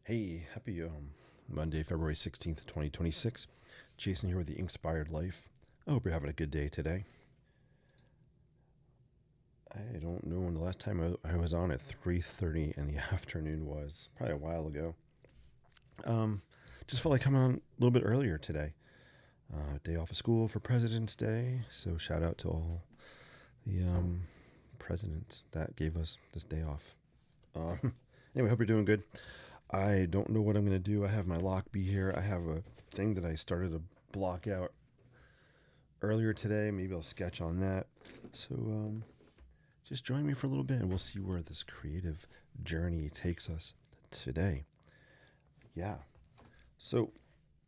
Hey, happy Monday, February 16th, 2026. Jason here with the Inspired Life. I hope you're having a good day today. I don't know when the last time I was on at 3:30 in the afternoon was. Probably a while ago. Um, just felt like coming on a little bit earlier today. Day off of school for President's Day, so shout out to all the presidents that gave us this day off. Um, anyway, hope you're doing good. I don't know what I'm going to do. I have my lock be here. I have a thing that I started to block out earlier today. Maybe I'll sketch on that. So just join me for a little bit and we'll see where this creative journey takes us today. Yeah. So,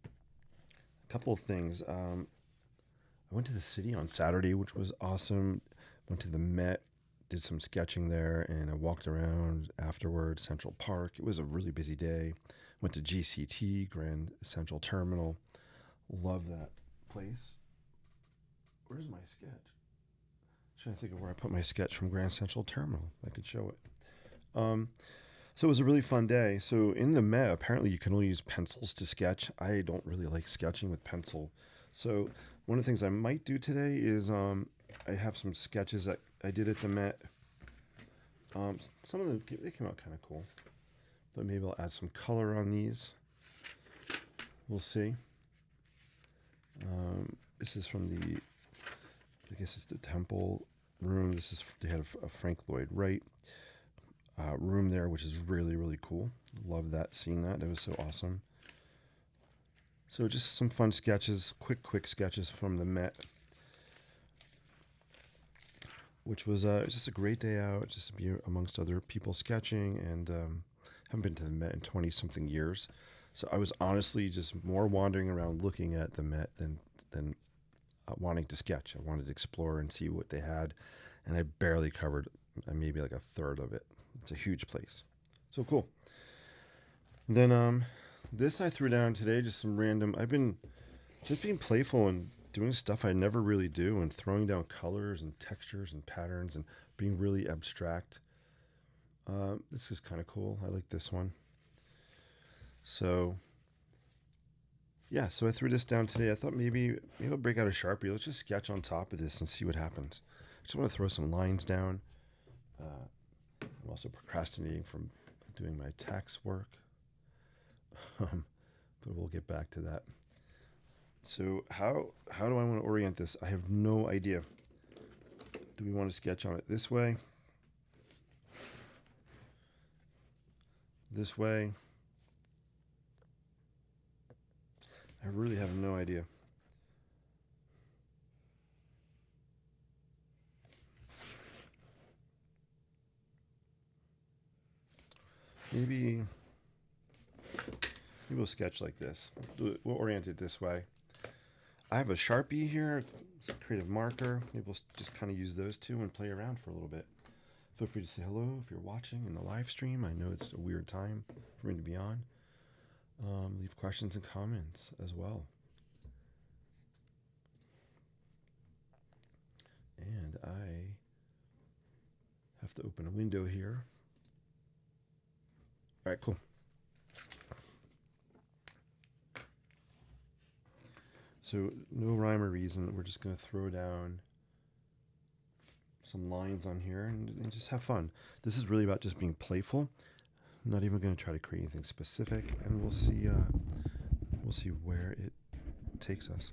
a couple of things. I went to the city on Saturday, which was awesome. Went to the Met, did some sketching there, and I walked around afterwards, Central Park. It was a really busy day. Went to GCT, Grand Central Terminal. Love that place. Where's my sketch? Trying to think of where I put my sketch from Grand Central Terminal. I could show it. So it was a really fun day. So in the Met, apparently you can only use pencils to sketch. I don't really like sketching with pencil. So one of the things I might do today is I have some sketches that I did at the Met. Some of them they came out kind of cool, but maybe I'll add some color on these. We'll see. This is from I guess it's the Temple room. They had a Frank Lloyd Wright room there, which is really, really cool. Love that, seeing that. That was so awesome. So just some fun sketches, quick sketches from the Met, which was just a great day out, just to be amongst other people sketching, and haven't been to the Met in 20-something years. So I was honestly just more wandering around looking at the Met than wanting to sketch. I wanted to explore and see what they had, and I barely covered maybe like a third of it. It's a huge place. So cool. And then this I threw down today, just some random. I've been just being playful and doing stuff I never really do, and throwing down colors and textures and patterns and being really abstract. This is kind of cool. I like this one. So yeah, so I threw this down today. I thought maybe I'll break out a Sharpie. Let's just sketch on top of this and see what happens. I just want to throw some lines down. I'm also procrastinating from doing my tax work, but we'll get back to that. So how do I want to orient this? I have no idea. Do we want to sketch on it this way? This way? I really have no idea. Maybe we'll sketch like this. We'll orient it this way. I have a Sharpie here, a creative marker. Maybe we'll just kind of use those two and play around for a little bit. Feel free to say hello if you're watching in the live stream. I know it's a weird time for me to be on. Leave questions and comments as well. And I have to open a window here. All right, cool. So no rhyme or reason. We're just going to throw down some lines on here and just have fun. This is really about just being playful. I'm not even going to try to create anything specific, and we'll see where it takes us.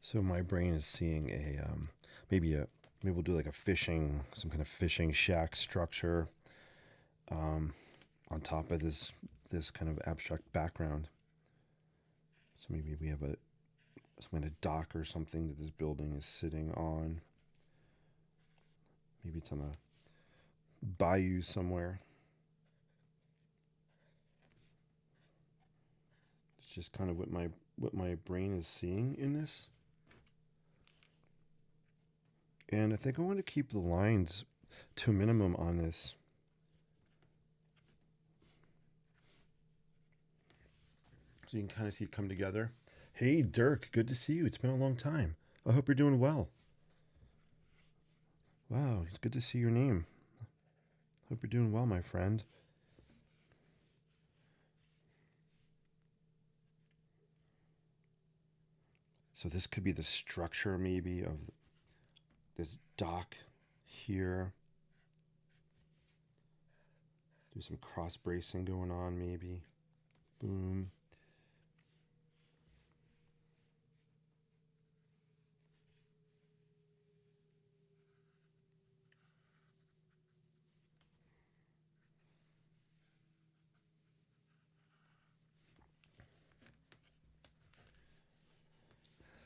So my brain is seeing maybe a maybe we'll do like a fishing, some kind of fishing shack structure um, on top of this kind of abstract background. So maybe we have a some kind of dock or something that this building is sitting on. Maybe it's on a bayou somewhere. It's just kind of what my brain is seeing in this. And I think I want to keep the lines to a minimum on this. So you can kind of see it come together. Hey, Dirk, good to see you. It's been a long time. I hope you're doing well. Wow, it's good to see your name. Hope you're doing well, my friend. So this could be the structure maybe of this dock here. Do some cross bracing going on maybe. Boom.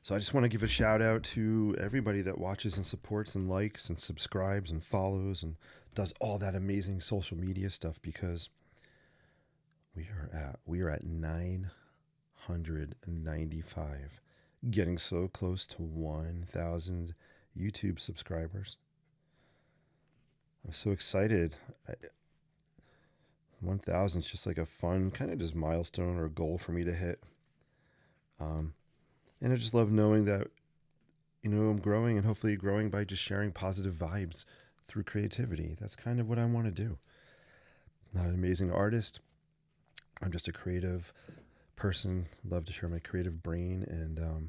So I just want to give a shout out to everybody that watches and supports and likes and subscribes and follows and does all that amazing social media stuff, because we are at 995, getting so close to 1,000 YouTube subscribers. I'm so excited. 1,000 is just like a fun kind of just milestone or goal for me to hit. And I just love knowing that, I'm growing and hopefully growing by just sharing positive vibes through creativity. That's kind of what I want to do. I'm not an amazing artist. I'm just a creative person. Love to share my creative brain and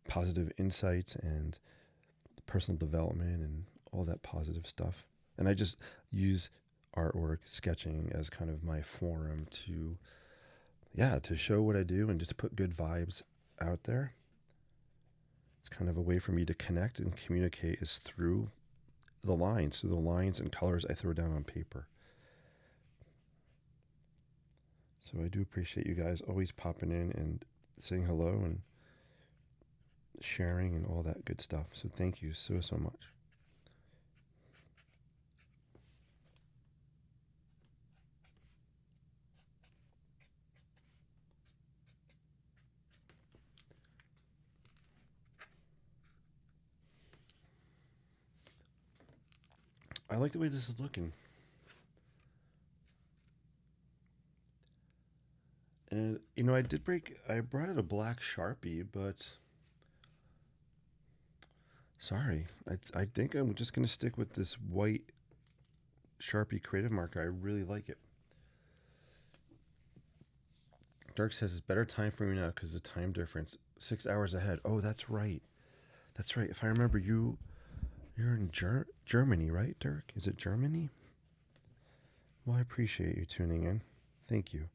positive insights and personal development and all that positive stuff. And I just use artwork, sketching as kind of my forum to show what I do and just put good vibes out there. It's kind of a way for me to connect and communicate is through the lines, and colors I throw down on paper. So I do appreciate you guys always popping in and saying hello and sharing and all that good stuff. So thank you so, so much. I like the way this is looking. And, I brought out a black Sharpie, but sorry. I think I'm just going to stick with this white Sharpie creative marker. I really like it. Dirk says it's better time for me now because the time difference, 6 hours ahead. Oh, that's right. That's right. If I remember, you're in Germany, right, Dirk? Is it Germany? Well, I appreciate you tuning in. Thank you.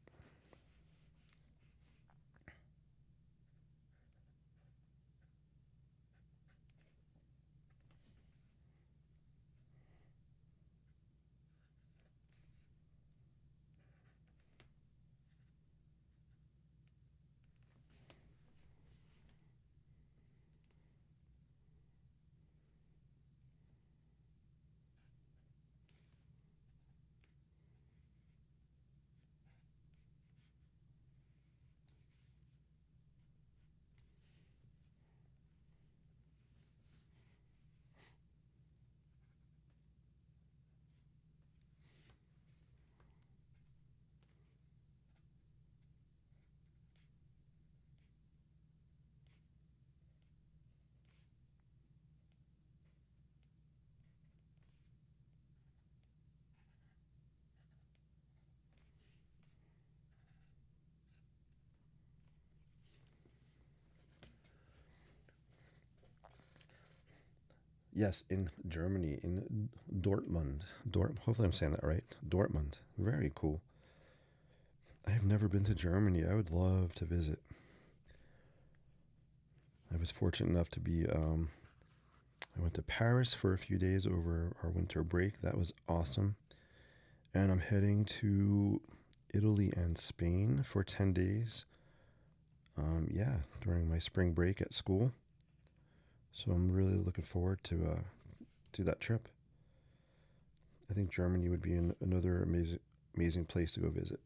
Yes, in Germany, in Dortmund. Hopefully, I'm saying that right. Dortmund. Very cool. I have never been to Germany. I would love to visit. I was fortunate enough to be, I went to Paris for a few days over our winter break. That was awesome. And I'm heading to Italy and Spain for 10 days. Yeah, during my spring break at school. So I'm really looking forward to that trip. I think Germany would be another amazing place to go visit.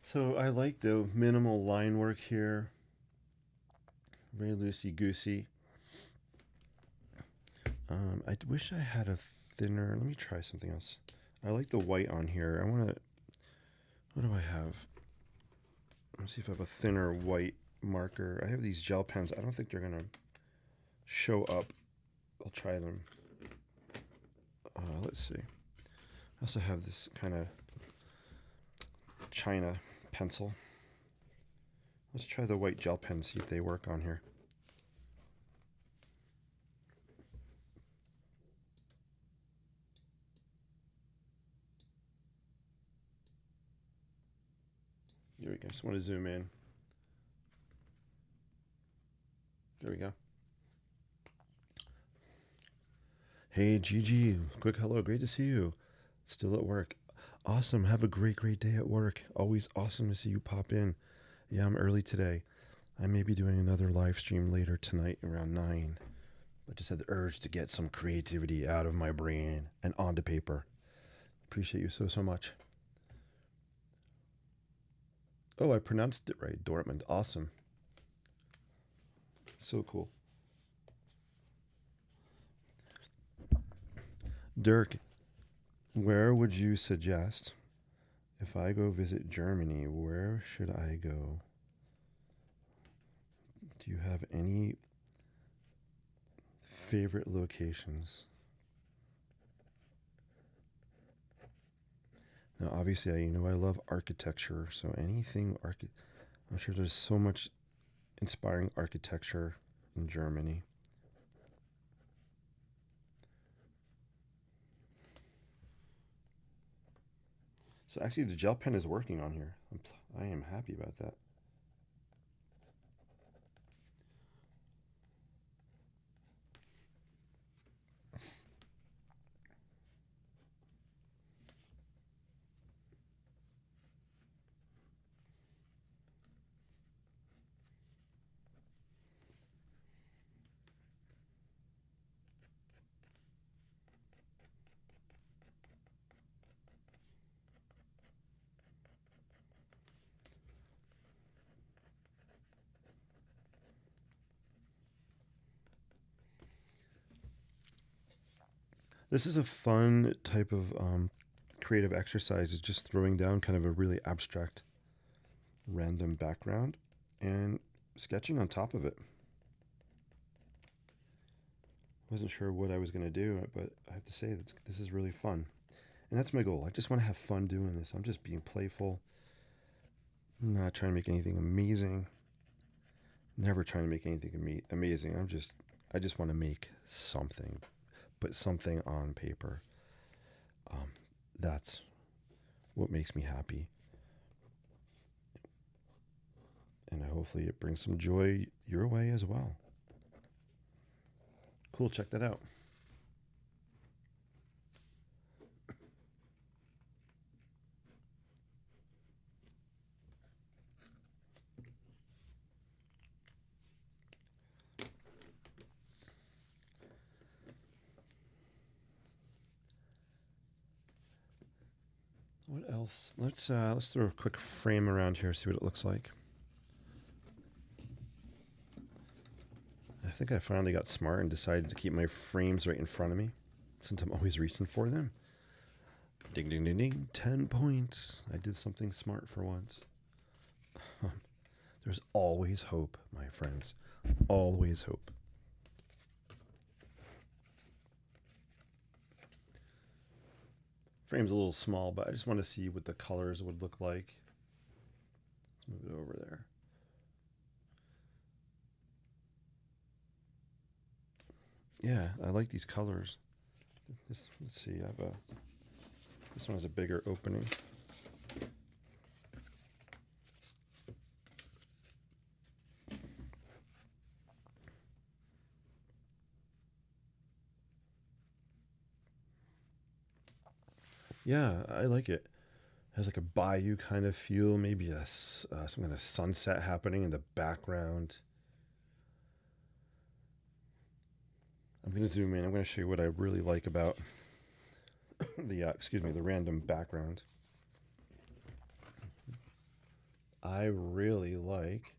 So I like the minimal line work here, very loosey goosey. I wish I had a thinner. Let me try something else. I like the white on here. I want to. What do I have? Let's see if I have a thinner white marker. I have these gel pens. I don't think they're gonna show up. I'll try them. Let's see. I also have this kind of China pencil. Let's try the white gel pen, see if they work on here. There we go. Just want to zoom in. There we go. Hey, Gigi. Quick hello. Great to see you. Still at work. Awesome. Have a great day at work. Always awesome to see you pop in. Yeah, I'm early today. I may be doing another live stream later tonight around 9. But just had the urge to get some creativity out of my brain and onto paper. Appreciate you so much. Oh, I pronounced it right. Dortmund. Awesome. So cool. Dirk, where would you suggest if I go visit Germany? Where should I go? Do you have any favorite locations? Now, obviously, I love architecture, so anything I'm sure there's so much inspiring architecture in Germany. So actually, the gel pen is working on here. I am happy about that. This is a fun type of creative exercise. Is just throwing down kind of a really abstract, random background and sketching on top of it. Wasn't sure what I was going to do, but I have to say that this is really fun. And that's my goal. I just want to have fun doing this. I'm just being playful, not trying to make anything amazing. Never trying to make anything amazing. I just want to make something, put something on paper. That's what makes me happy. And hopefully it brings some joy your way as well. Cool, check that out. What else? Let's throw a quick frame around here, see what it looks like. I think I finally got smart and decided to keep my frames right in front of me, since I'm always reaching for them. Ding, ding, ding, ding. 10 points. I did something smart for once. There's always hope, my friends. Always hope. Frame's a little small, but I just want to see what the colors would look like. Let's move it over there. Yeah, I like these colors. Let's see. This one has a bigger opening. Yeah, I like it. Has like a bayou kind of feel, maybe some kind of sunset happening in the background. I'm going to zoom in. I'm going to show you what I really like about the random background. I really like.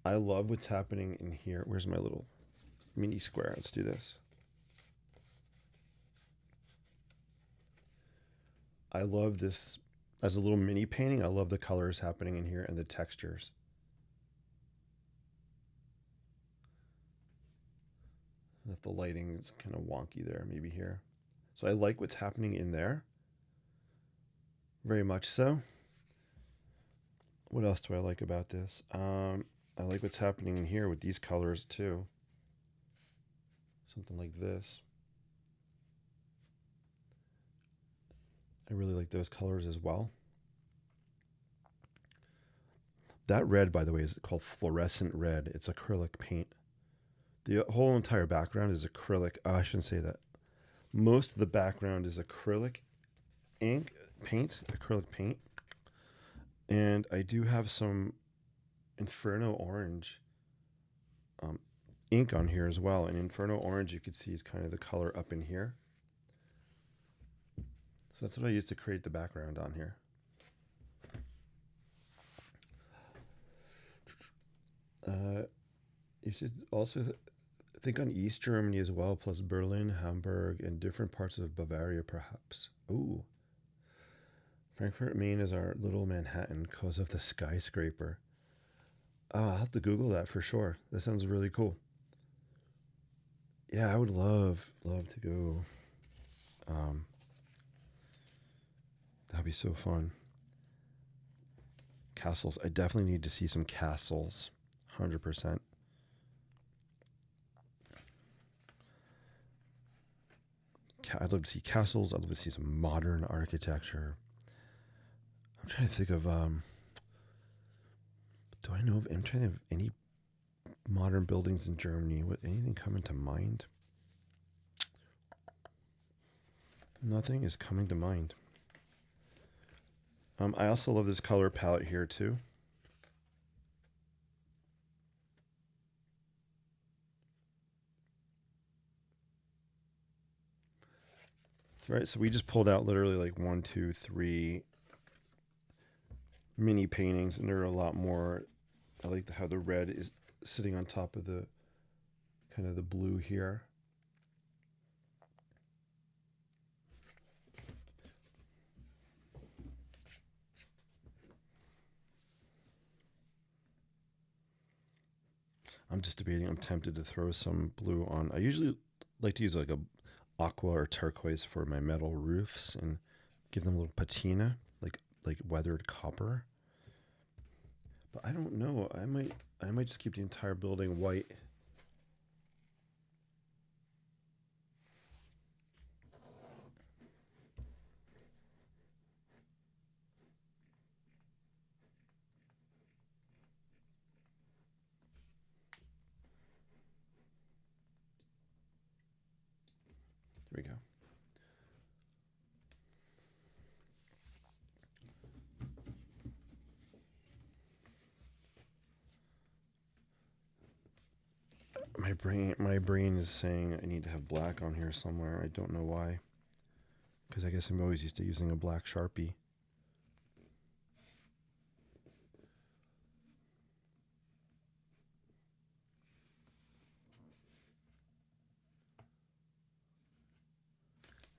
I love what's happening in here. Where's my little mini square? Let's do this. I love this as a little mini painting. I love the colors happening in here and the textures. If the lighting is kind of wonky there, maybe here. So I like what's happening in there. Very much so. What else do I like about this? I like what's happening in here with these colors too. Something like this. I really like those colors as well. That red, by the way, is called fluorescent red. It's acrylic paint. The whole entire background is acrylic. Oh, I shouldn't say that. Most of the background is acrylic acrylic paint. And I do have some Inferno Orange ink on here as well. And Inferno Orange, you can see, is kind of the color up in here. So that's what I use to create the background on here. You should also think on East Germany as well, plus Berlin, Hamburg, and different parts of Bavaria, perhaps. Ooh. Frankfurt, Maine is our little Manhattan because of the skyscraper. Oh, I'll have to Google that for sure. That sounds really cool. Yeah, I would love to go. That'd be so fun. Castles. I definitely need to see some castles. 100%. I'd love to see castles. I'd love to see some modern architecture. I'm trying to think of. I'm trying to think of any modern buildings in Germany. Anything coming to mind? Nothing is coming to mind. I also love this color palette here too. Right, so we just pulled out literally like 1, 2, 3 mini paintings, and there are a lot more. I like how the red is sitting on top of the kind of the blue here. I'm just debating. I'm tempted to throw some blue on. I usually like to use like a aqua or turquoise for my metal roofs and give them a little patina, like weathered copper. But I don't know. I might just keep the entire building white. There we go. My brain is saying I need to have black on here somewhere. I don't know why. Because I guess I'm always used to using a black Sharpie.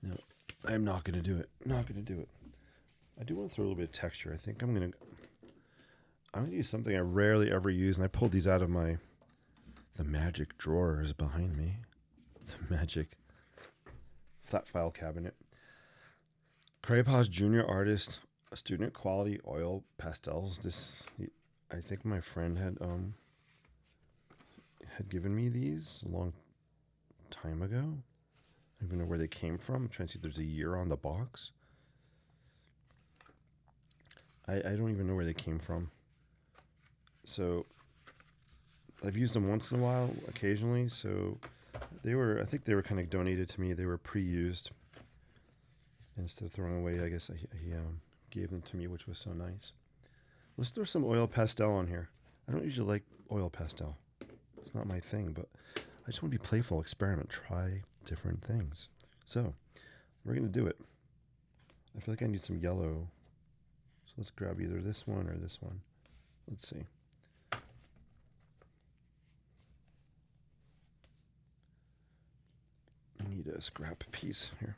No, I'm not going to do it. Not going to do it. I do want to throw a little bit of texture. I think I'm going to use something I rarely ever use, and I pulled these out of the magic drawers behind me. The magic flat file cabinet. Craypas Junior Artist Student Quality Oil Pastels. I think my friend had given me these a long time ago. don't even know where they came from. I'm trying to see if there's a year on the box. I don't even know where they came from. So I've used them once in a while, occasionally. So I think they were kind of donated to me. They were pre-used. Instead of throwing away, I guess he gave them to me, which was so nice. Let's throw some oil pastel on here. I don't usually like oil pastel. It's not my thing, but I just want to be playful, experiment, try different things. So we're going to do it. I feel like I need some yellow. So let's grab either this one or this one. Let's see. I need a scrap piece here.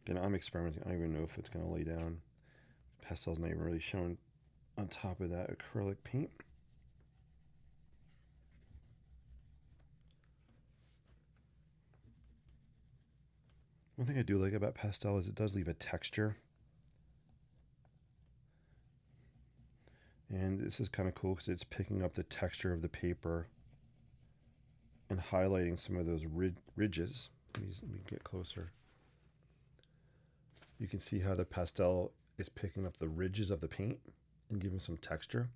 Again, I'm experimenting. I don't even know if it's going to lay down. Pastel's not even really shown on top of that acrylic paint. One thing I do like about pastel is it does leave a texture. And this is kind of cool because it's picking up the texture of the paper and highlighting some of those ridges. Let me get closer. You can see how the pastel is picking up the ridges of the paint and giving some texture,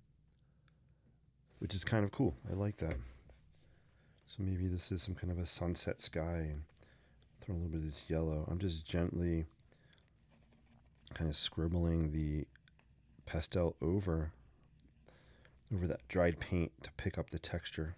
which is kind of cool. I like that. So maybe this is some kind of a sunset sky, and throw a little bit of this yellow. I'm just gently kind of scribbling the pastel over that dried paint to pick up the texture.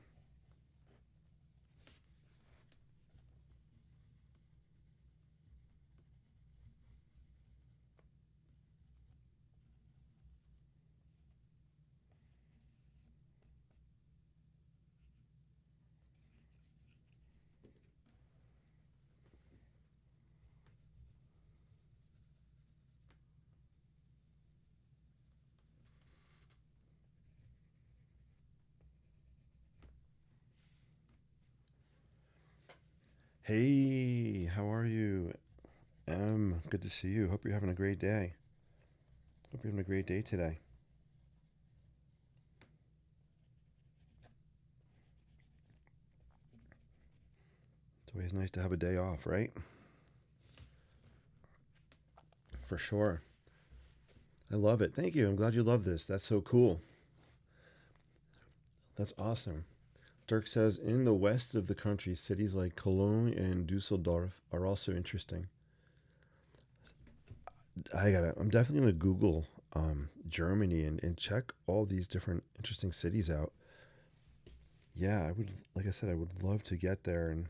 Hey, how are you? Good to see you. Hope you're having a great day. Hope you're having a great day today. It's always nice to have a day off, right? For sure. I love it. Thank you. I'm glad you love this. That's so cool. That's awesome. Dirk says in the west of the country, cities like Cologne and Dusseldorf are also interesting. I'm definitely gonna Google Germany and check all these different interesting cities out. Yeah, I would, like I said, I would love to get there and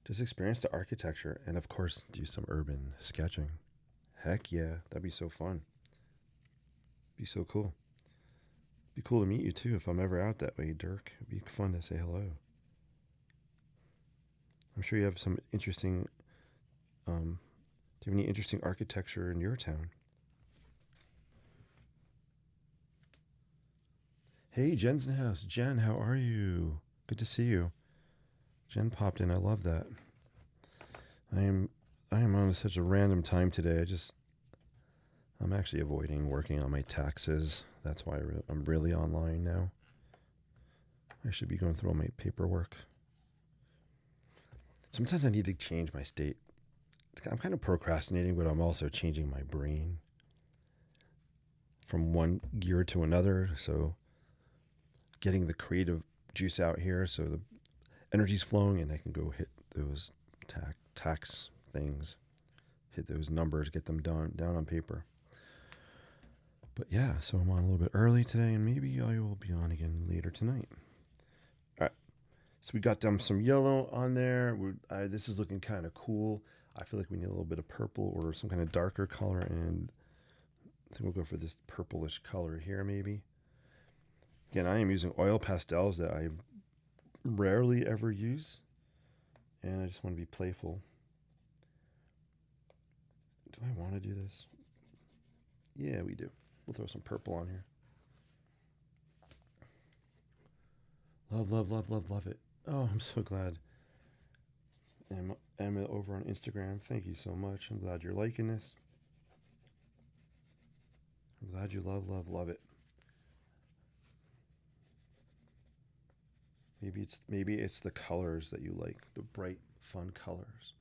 just experience the architecture and, of course, do some urban sketching. Heck yeah, that'd be so fun. Be so cool. Be cool to meet you too if I'm ever out that way, Dirk. It'd be fun to say hello. I'm sure you have some interesting. Do you have any interesting architecture in your town? Hey, Jen's in the house. Jen, how are you? Good to see you. Jen popped in. I love that. I am I am on such a random time today. I'm actually avoiding working on my taxes. That's why I'm really online now. I should be going through all my paperwork. Sometimes I need to change my state. I'm kind of procrastinating, but I'm also changing my brain from one gear to another. So getting the creative juice out here so the energy's flowing and I can go hit those tax things, hit those numbers, get them down on paper. But yeah, so I'm on a little bit early today, and maybe I will be on again later tonight. All right, so we got some yellow on there. This is looking kind of cool. I feel like we need a little bit of purple or some kind of darker color, and I think we'll go for this purplish color here maybe. Again, I am using oil pastels that I rarely ever use, and I just want to be playful. Do I want to do this? Yeah, we do. We'll throw some purple on here. Love, love, love, love, love it. Oh, I'm so glad. Emma over on Instagram, thank you so much. I'm glad you're liking this. I'm glad you love it. Maybe it's the colors that you like, the bright, fun colors.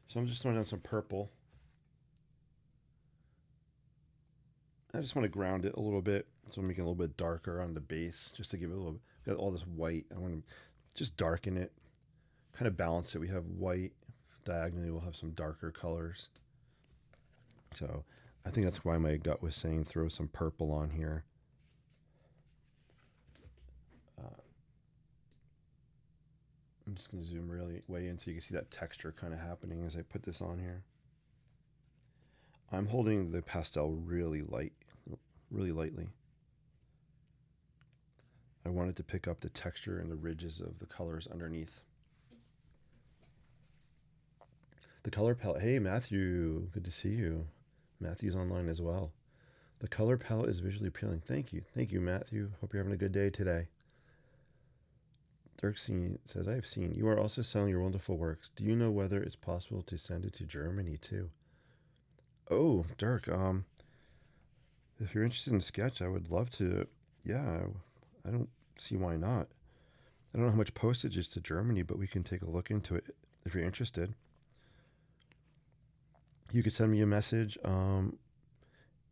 So I'm just throwing down some purple. I just want to ground it a little bit, so I'm making it a little bit darker on the base, just to give it a little. Got all this white. I want to just darken it, kind of balance it. We have white diagonally. We'll have some darker colors. So I think that's why my gut was saying throw some purple on here. I'm just going to zoom really way in so you can see that texture kind of happening as I put this on here. I'm holding the pastel really lightly. I wanted to pick up the texture and the ridges of the colors underneath. The color palette. Hey, Matthew, good to see you. Matthew's online as well. The color palette is visually appealing. Thank you, Matthew. Hope you're having a good day today. Dirk says, I have seen. You are also selling your wonderful works. Do you know whether it's possible to send it to Germany too? Oh, Dirk, if you're interested in sketch, I would love to. Yeah, I don't see why not. I don't know how much postage is to Germany, but we can take a look into it if you're interested. You could send me a message in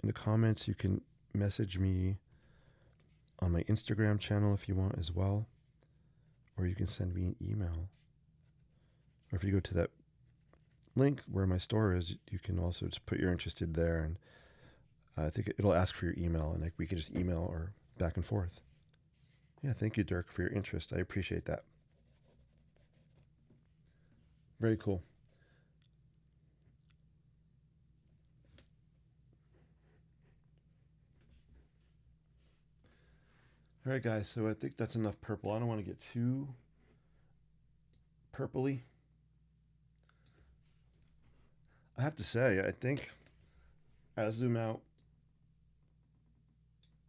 the comments. You can message me on my Instagram channel if you want as well. Or you can send me an email. Or if you go to that link where my store is, you can also just put you're interested there. And I think it'll ask for your email, and we can just email or back and forth. Yeah, thank you, Dirk, for your interest. I appreciate that. Very cool. All right, guys, so I think that's enough purple. I don't want to get too purpley. I have to say, I think I'll zoom out.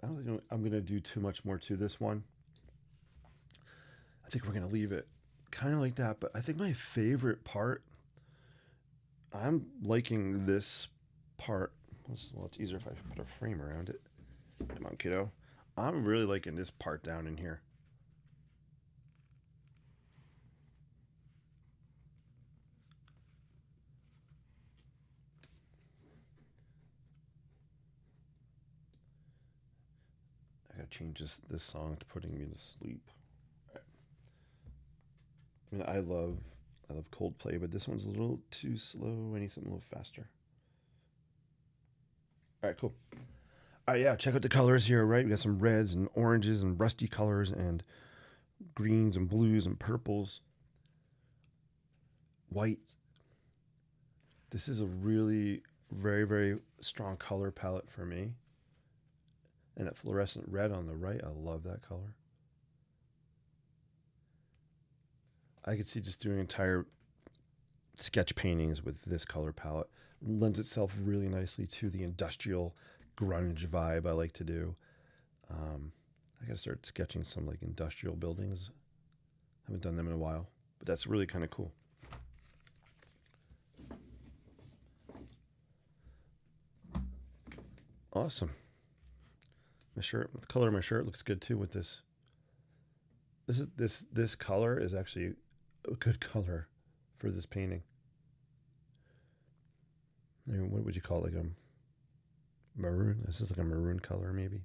I don't think I'm going to do too much more to this one. I think we're going to leave it kind of like that. But I think my favorite part, I'm liking this part. Well, it's easier if I put a frame around it. Come on, kiddo. I'm really liking this part down in here. I gotta change this song to putting me to sleep. Right. I mean, I love Coldplay, but this one's a little too slow. I need something a little faster. All right, cool. All right, yeah, check out the colors here, right? We got some reds and oranges and rusty colors and greens and blues and purples, white. This is a really very strong color palette for me. And that fluorescent red on the right, I love that color. I could see just doing entire sketch paintings with this color palette. It lends itself really nicely to the industrial grunge vibe I like to do. I gotta start sketching some like industrial buildings. Haven't done them in a while, but that's really kind of cool. Awesome. My shirt, the color of my shirt looks good too with this. This color is actually a good color for this painting. I mean, what would you call it? Like a maroon? This is like a maroon color, maybe.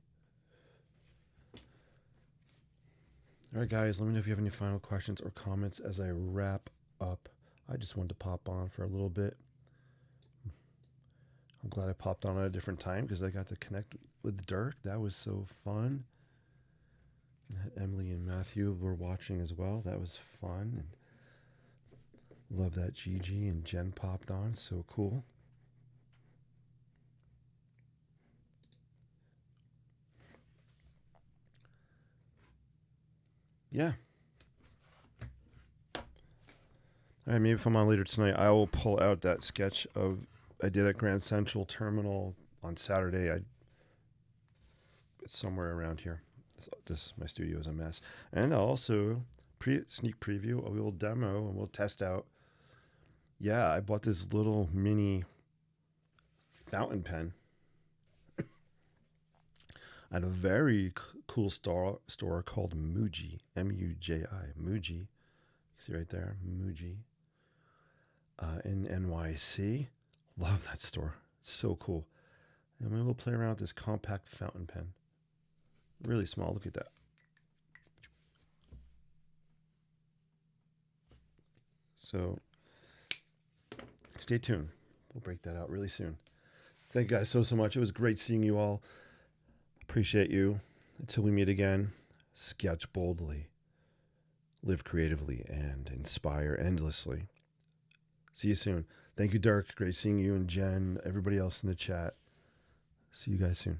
All right, guys, let me know if you have any final questions or comments as I wrap up. I just wanted to pop on for a little bit. I'm glad I popped on at a different time because I got to connect with Dirk. That was so fun. And Emily and Matthew were watching as well. That was fun. And love that Gigi and Jen popped on. So cool. Yeah. All right, maybe if I'm on later tonight, I will pull out that sketch I did at Grand Central Terminal on Saturday. It's somewhere around here. My studio is a mess. And I'll also sneak preview. We will demo and we'll test out. Yeah, I bought this little mini fountain pen at a very cool store called Muji, Muji, Muji. See right there, Muji, in NYC. Love that store. It's so cool. And we will play around with this compact fountain pen. Really small. Look at that. So stay tuned. We'll break that out really soon. Thank you guys so much. It was great seeing you all. Appreciate you. Until we meet again, sketch boldly, live creatively, and inspire endlessly. See you soon. Thank you, Dirk. Great seeing you and Jen, everybody else in the chat. See you guys soon.